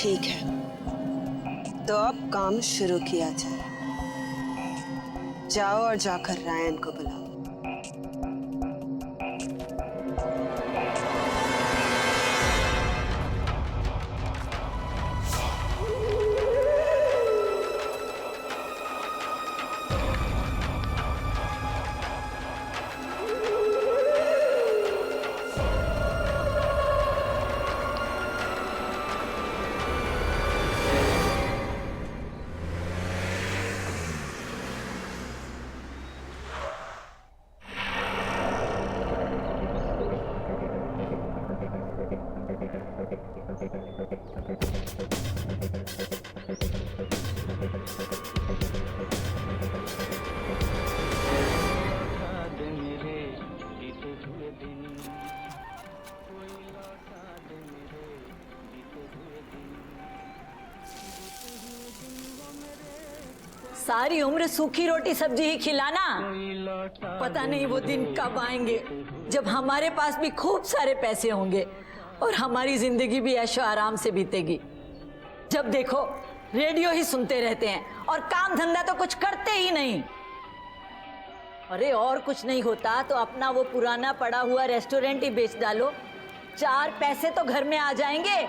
ठीक है, तो अब काम शुरू किया जाए। जाओ और जाकर रायन को बुलाओ। सारी उम्र सूखी रोटी सब्जी ही खिलाना, पता नहीं वो दिन कब आएंगे जब हमारे पास भी खूब सारे पैसे होंगे और हमारी जिंदगी भी ऐशो आराम से बीतेगी। जब देखो रेडियो ही सुनते रहते हैं और काम धंधा तो कुछ करते ही नहीं। अरे और कुछ नहीं होता तो अपना वो पुराना पड़ा हुआ रेस्टोरेंट ही बेच डालो, 4 पैसे तो घर में आ जाएंगे।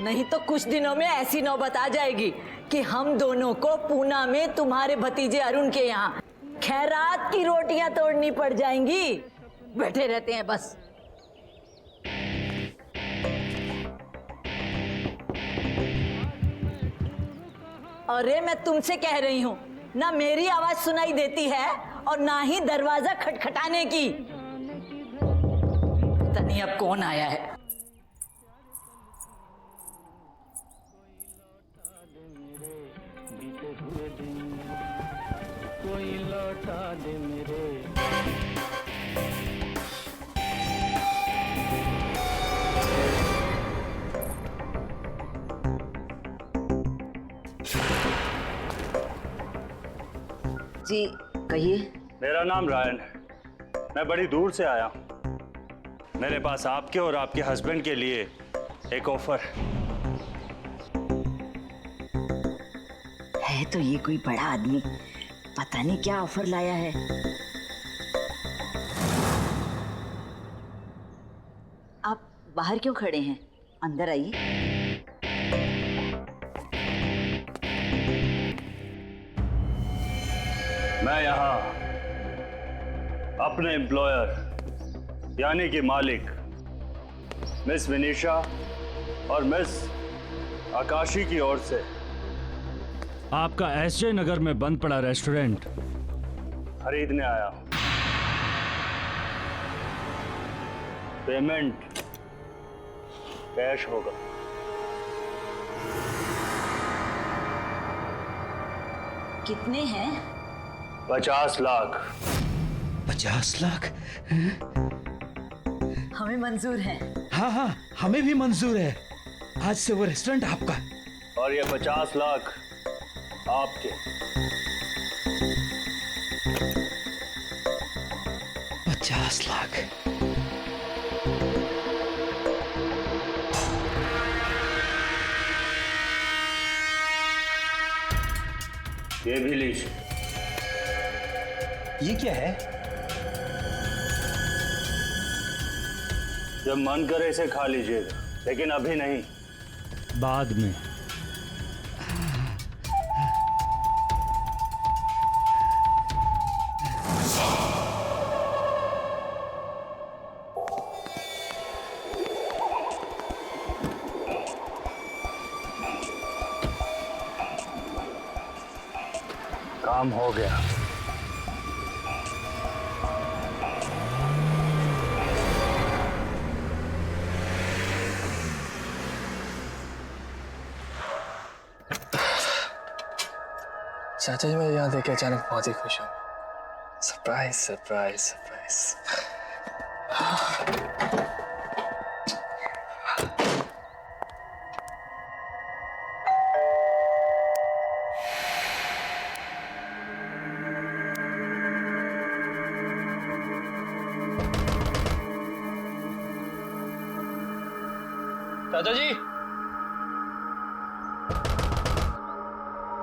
नहीं तो कुछ दिनों में ऐसी नौबत आ जाएगी कि हम दोनों को पूना में तुम्हारे भतीजे अरुण के यहाँ खैरात की रोटियां तोड़नी पड़ जाएंगी। बैठे रहते हैं बस। अरे मैं तुमसे कह रही हूँ, ना मेरी आवाज सुनाई देती है और ना ही दरवाजा खटखटाने की। पता नहीं अब कौन आया है। कोई लौटा दे मेरे। जी कहिए। मेरा नाम रायन है, मैं बड़ी दूर से आया हूँ। मेरे पास आपके और आपके हस्बैंड के लिए एक ऑफर है। तो ये कोई बड़ा आदमी पता नहीं क्या ऑफर लाया है। आप बाहर क्यों खड़े हैं, अंदर आइए। मैं यहाँ अपने एम्प्लॉयर यानी कि मालिक मिस विनीशा और मिस आकाशी की ओर से आपका एसजे नगर में बंद पड़ा रेस्टोरेंट खरीदने आया हूं। पेमेंट कैश होगा। कितने हैं? 50 लाख। 50 लाख? हमें मंजूर है। हाँ हाँ, हमें भी मंजूर है। आज से वो रेस्टोरेंट आपका। और ये 50 लाख आपके। 50 लाख? ये भी लीजिए। ये क्या है? जब मन करे इसे खा लीजिएगा, लेकिन अभी नहीं, बाद में। काम हो गया। चाचा जी, मैं यहाँ देख के अचानक बहुत ही खुश हूँ। Surprise surprise surprise. चाचा जी,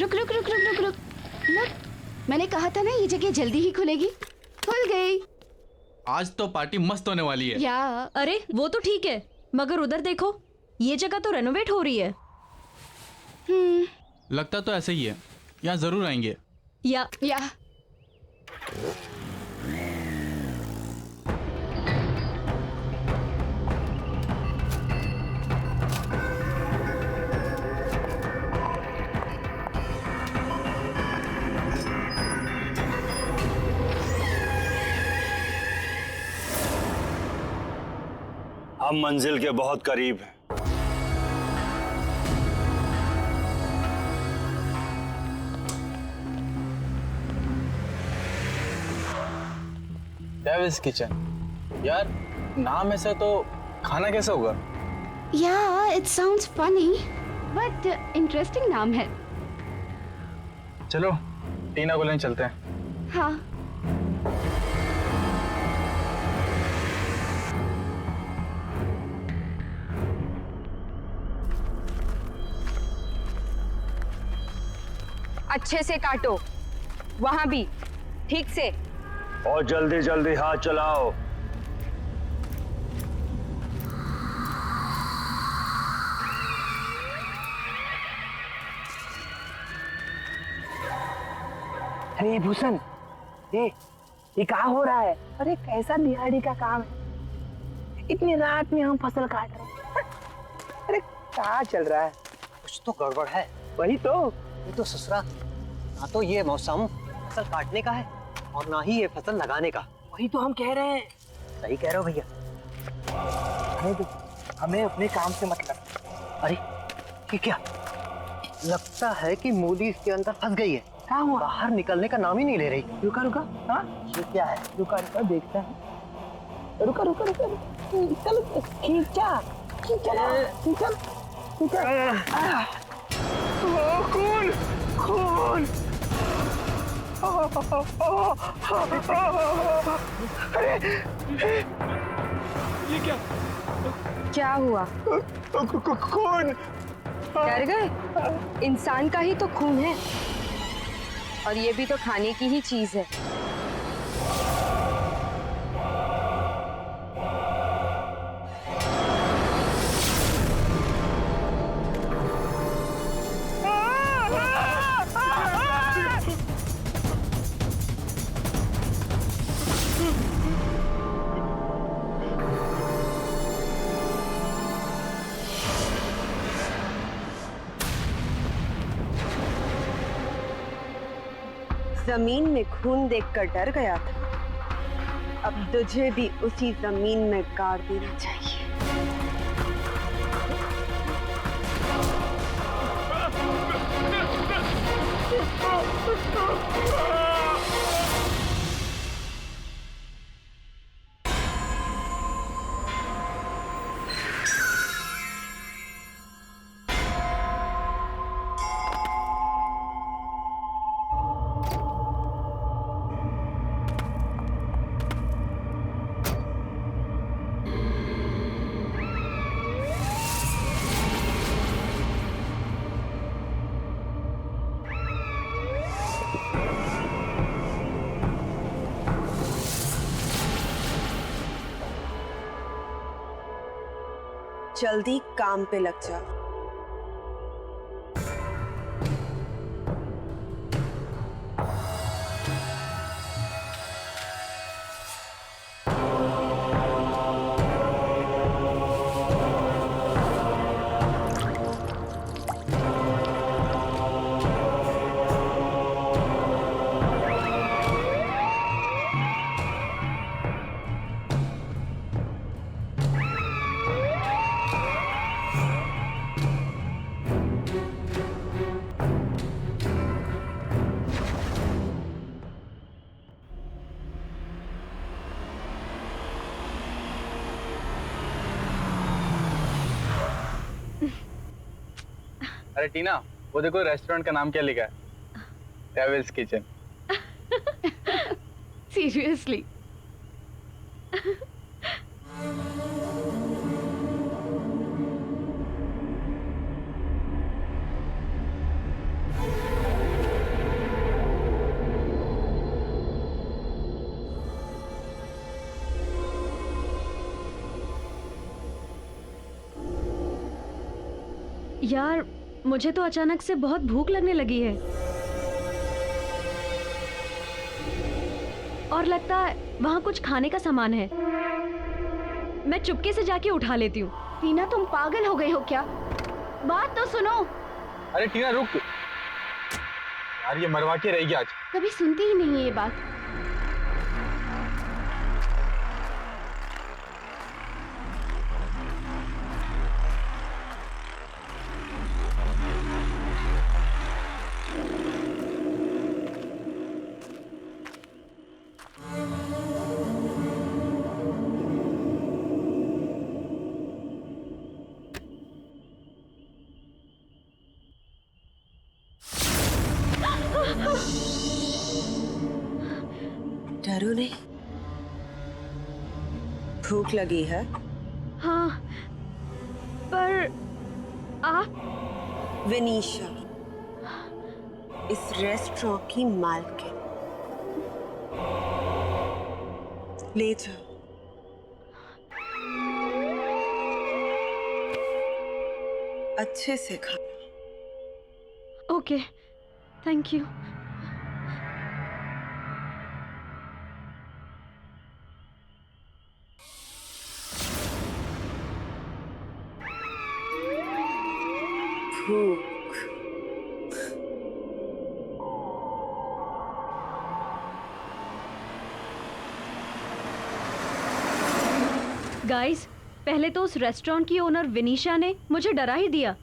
रुक रुक रुक रुक रुक रुक रुक, मैंने कहा था ना ये जगह जल्दी ही खुलेगी। खुल गई। आज तो पार्टी मस्त होने वाली है। या अरे वो तो ठीक है, मगर उधर देखो, ये जगह तो रेनोवेट हो रही है। लगता तो ऐसे ही है, यहाँ जरूर आएंगे। या हम मंजिल के बहुत करीब हैं। डेविल्स किचन, यार नाम ऐसा तो खाना कैसे होगा? It sounds funny but interesting नाम है। चलो टीना को लेने चलते हैं। हाँ, अच्छे से काटो, वहां भी ठीक से। और जल्दी जल्दी हाथ चलाओ। अरे भूषण, ये क्या हो रहा है? अरे कैसा दिहाड़ी का काम है, इतनी रात में हम फसल काट रहे हैं। अरे क्या चल रहा है? कुछ तो गड़बड़ है। वही तो। ये तो ससुरा, ना तो ये मौसम फसल काटने का है और ना ही ये फसल लगाने का। वही तो हम कह रहे हैं। सही कह रहे हो भैया। अरे देखो, हमें अपने काम से मतलब। अरे ये क्या, लगता है कि मूली इसके अंदर फंस गई है। क्या हुआ? बाहर निकलने का नाम ही नहीं ले रही। रुका रुका, हाँ ये क्या है? रुका रुका, देखता है। रुका रुका रुका, चल खींचा खींचा खींचा खींचा। खून खून। ये क्या? क्या हुआ? खून। डर गए? इंसान का ही तो खून है, और ये भी तो खाने की ही चीज है। जमीन में खून देखकर डर गया था, अब तुझे भी उसी जमीन में गाड़ देना चाहिए। जल्दी काम पे लग जा। अरे टीना, वो देखो रेस्टोरेंट का नाम क्या लिखा है? Devil's kitchen. सीरियसली। यार मुझे तो अचानक से बहुत भूख लगने लगी है और लगता है वहाँ कुछ खाने का सामान है। मैं चुपके से जाके उठा लेती हूँ। टीना तुम पागल हो गई हो क्या? बात तो सुनो। अरे टीना रुक यार, ये मरवा के रहेगी आज। कभी सुनती ही नहीं है ये बात। डरो नहीं, भूख लगी है? हाँ, पर आप? विनीशा, इस रेस्टोरेंट की मालकिन। ले जाओ। अच्छे से खाना। Okay, thank you. भूख। गाइस, पहले तो उस रेस्टोरेंट की ओनर विनीशा ने मुझे डरा ही दिया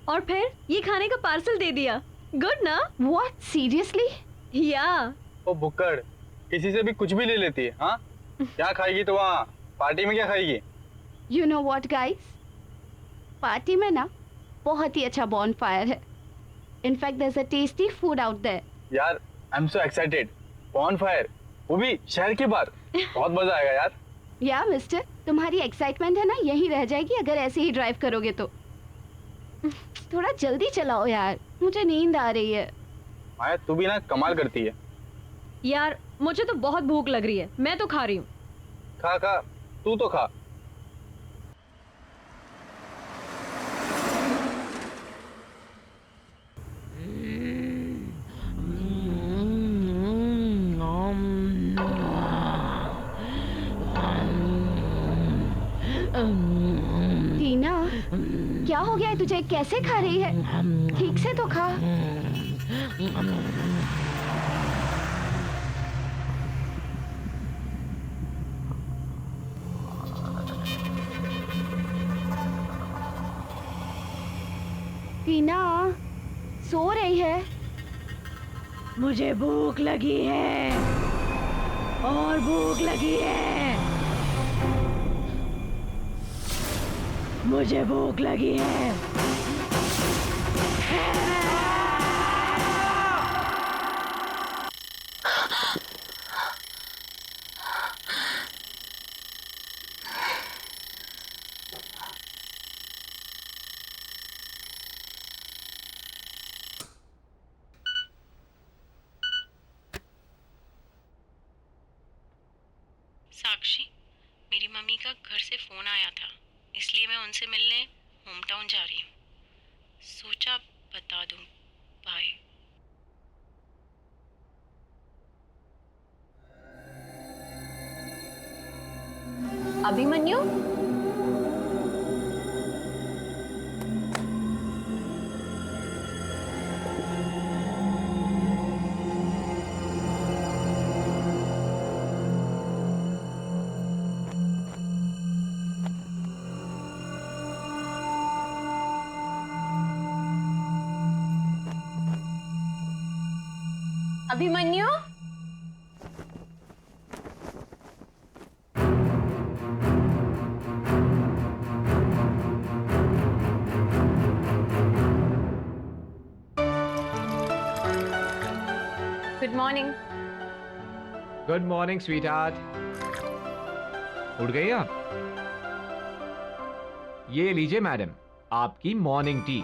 और फिर ये खाने का पार्सल दे दिया। गुड ना? What, seriously? या ओ बुक्कड़, किसी से भी कुछ भी ले लेती है। हाँ, क्या खाएगी तो वहाँ पार्टी में क्या खाएगी? You know what guys, party में ना बहुत ही अच्छा बॉनफायर है। In fact there is a tasty food out there. यार I am so excited. Bonfire, वो भी शहर के बाहर। बहुत मजा आएगा यार। या मिस्टर, तुम्हारी एक्साइटमेंट है ना यहीं रह जाएगी अगर ऐसे ही ड्राइव करोगे तो। थोड़ा जल्दी चलाओ यार, मुझे नींद आ रही है। माया तू भी ना कमाल करती है। यार मुझे तो बहुत भूख लग रही है, मैं तो खा रही हूँ। खा खा, तू तो खा। टीना, क्या हो गया है तुझे? कैसे खा रही है? ठीक से तो खा। टीना सो रही है। मुझे भूख लगी है और भूख लगी है। मुझे भूख लगी है। साक्षी, मेरी मम्मी का घर से फ़ोन आया था, इसलिए मैं उनसे मिलने होम टाउन जा रही हूँ। सोचा बता दूँ। Bye. Abhimanyu, Abhimanyu, good morning. Good morning sweetheart. उठ गई आप? ये लीजिए मैडम, आपकी मॉर्निंग टी।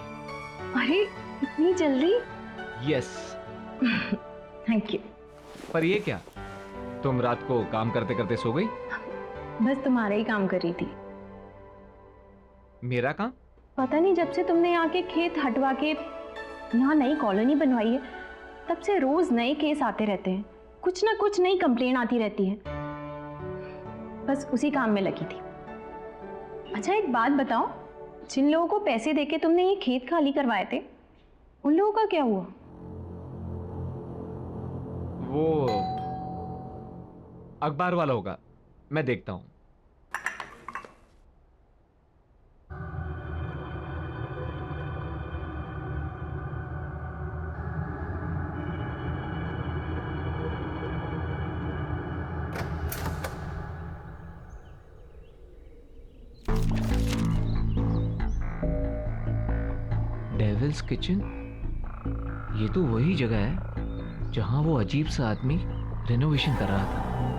अरे इतनी जल्दी? यस। Thank you. पर ये क्या, तुम रात को काम करते करते सो गई? बस तुम्हारा ही काम कर रही थी। मेरा काम? पता नहीं जब से तुमने यहाँ के खेत हटवा के यहाँ नई कॉलोनी बनवाई है तब से रोज नए केस आते रहते हैं, कुछ ना कुछ नई कंप्लेन आती रहती है। बस उसी काम में लगी थी। अच्छा एक बात बताओ, जिन लोगों को पैसे देके तुमने ये खेत खाली करवाए थे उन लोगों का क्या हुआ? वो अखबार वाला होगा, मैं देखता हूं। डेविल्स किचन, ये तो वही जगह है जहां वो अजीब सा आदमी रिनोवेशन कर रहा था।